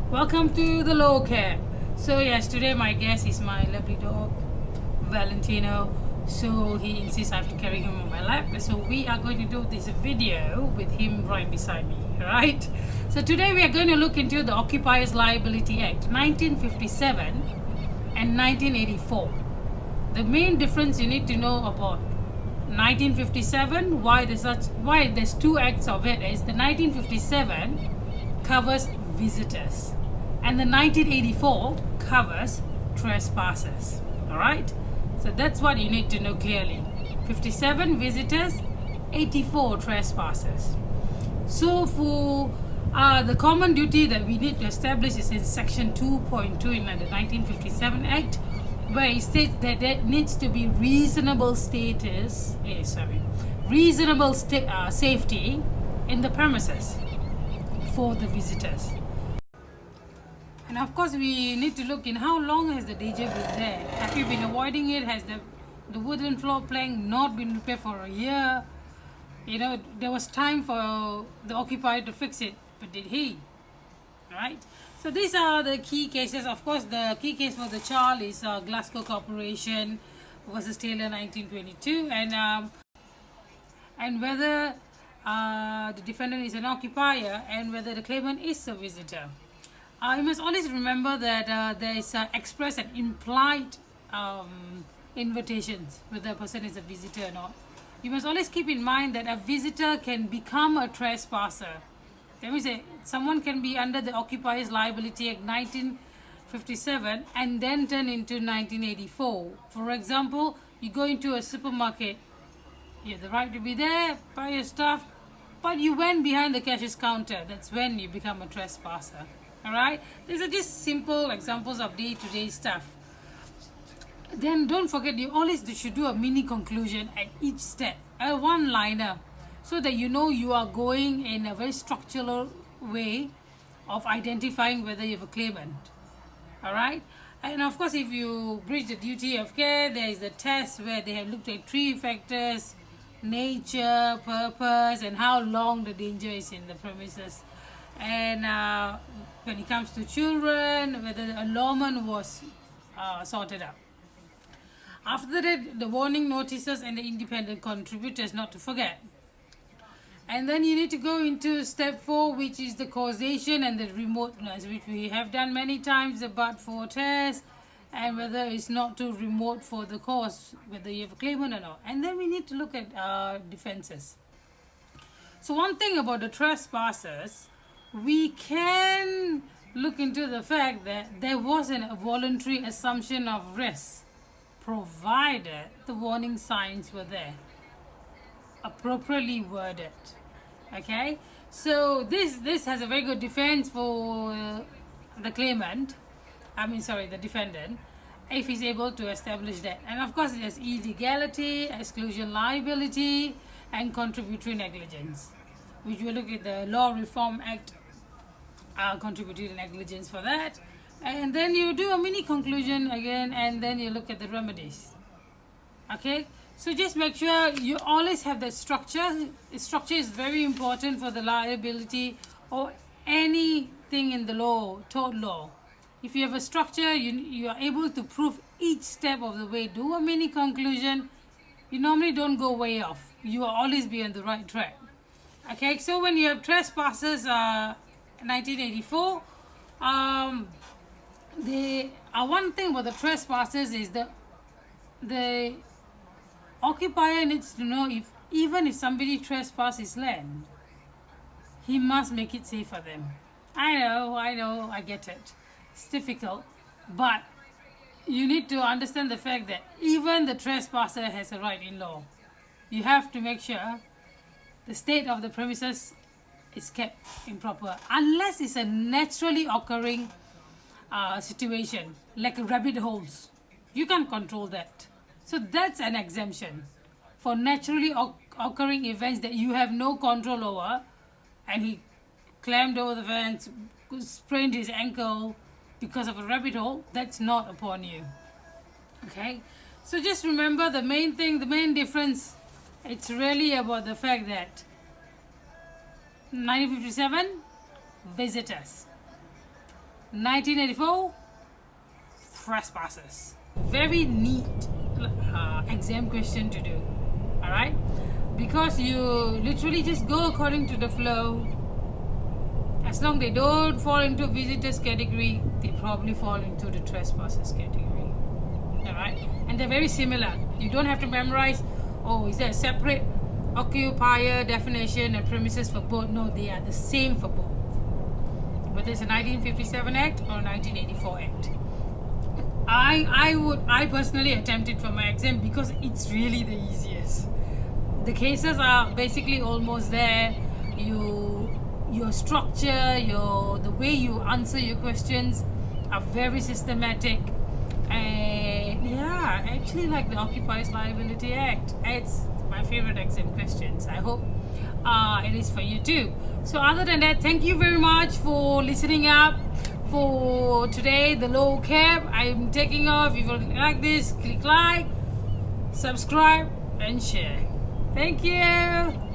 Welcome to the lawcap. So yes, today my guest is my lovely dog, Valentino. So he insists I have to carry him on my lap. So we are going to do this video with him right beside me, right? So today we are going to look into the Occupiers Liability Act 1957 and 1984. The main difference you need to know about 1957, why there's two acts of it, is the 1957 covers visitors and the 1984 covers trespassers. All right, so that's what you need to know clearly. 57 visitors, 84 trespassers. So for the common duty that we need to establish is in section 2.2 in the 1957 Act, where it states that there needs to be reasonable safety in the premises for the visitors. And of course we need to look in how long has the danger been there. Have you been avoiding it? Has the wooden floor plank not been repaired for a year? You know, there was time for the occupier to fix it, but did he? Right? So these are the key cases. Of course, the key case for the child is Glasgow Corporation versus Taylor 1922, and whether the defendant is an occupier and whether the claimant is a visitor. You must always remember that there is express and implied invitations whether a person is a visitor or not. You must always keep in mind that a visitor can become a trespasser. That means someone can be under the Occupiers Liability Act 1957 and then turn into 1984. For example, you go into a supermarket, you have the right to be there, buy your stuff, but you went behind the cashier's counter. That's when you become a trespasser. Alright? These are just simple examples of day-to-day stuff. Then don't forget, you always should do a mini conclusion at each step, a one-liner, so that you know you are going in a very structural way of identifying whether you have a claimant. Alright? And of course, if you breach the duty of care, there is a test where they have looked at three factors: nature, purpose, and how long the danger is in the premises. And when it comes to children, whether the allurement was sorted out. After that, the warning notices and the independent contributors, not to forget. And then you need to go into step 4, which is the causation and the remoteness, which we have done many times, the but-for test, and whether it's not too remote for the cause, whether you have a claimant or not. And then we need to look at defenses. So one thing about the trespassers, we can look into the fact that there wasn't a voluntary assumption of risk, provided the warning signs were there, appropriately worded. Okay, so this has a very good defense for the claimant, the defendant, if he's able to establish that. And of course there's illegality, exclusion liability, and contributory negligence, which we look at the Law Reform Act, contributory negligence for that. And then you do a mini conclusion again, and then you look at the remedies. Okay, so just make sure you always have the structure. The structure is very important for the liability or anything in the law, tort law. If you have a structure, you are able to prove each step of the way. Do a mini conclusion. You normally don't go way off. You will always be on the right track. Okay, so when you have trespassers, 1984, one thing about the trespassers is the occupier needs to know even if somebody trespasses land, he must make it safe for them. I know, I get it. It's difficult, but you need to understand the fact that even the trespasser has a right in law. You have to make sure the state of the premises is kept improper, unless it's a naturally occurring situation, like rabbit holes. You can't control that. So that's an exemption for naturally occurring events that you have no control over, and he climbed over the fence, sprained his ankle because of a rabbit hole. That's not upon you. Okay, so just remember the main difference, it's really about the fact that 1957, visitors. 1984, trespassers. Very neat exam question to do. Alright? Because you literally just go according to the flow. As long as they don't fall into visitors category, they probably fall into the trespassers category. Alright? And they're very similar. You don't have to memorize, oh, is there a separate occupier definition and premises for both? No, they are the same for both. Whether it's a 1957 Act or a 1984 Act. I personally attempt it for my exam because it's really the easiest. The cases are basically almost there. Your structure, the way you answer your questions are very systematic. And yeah, I actually like the Occupier's Liability Act. It's my favorite exam questions. I hope it is for you too. So other than that, thank you very much for listening up for today, the low cap. I'm taking off. If you like this, click like, subscribe and share. Thank you.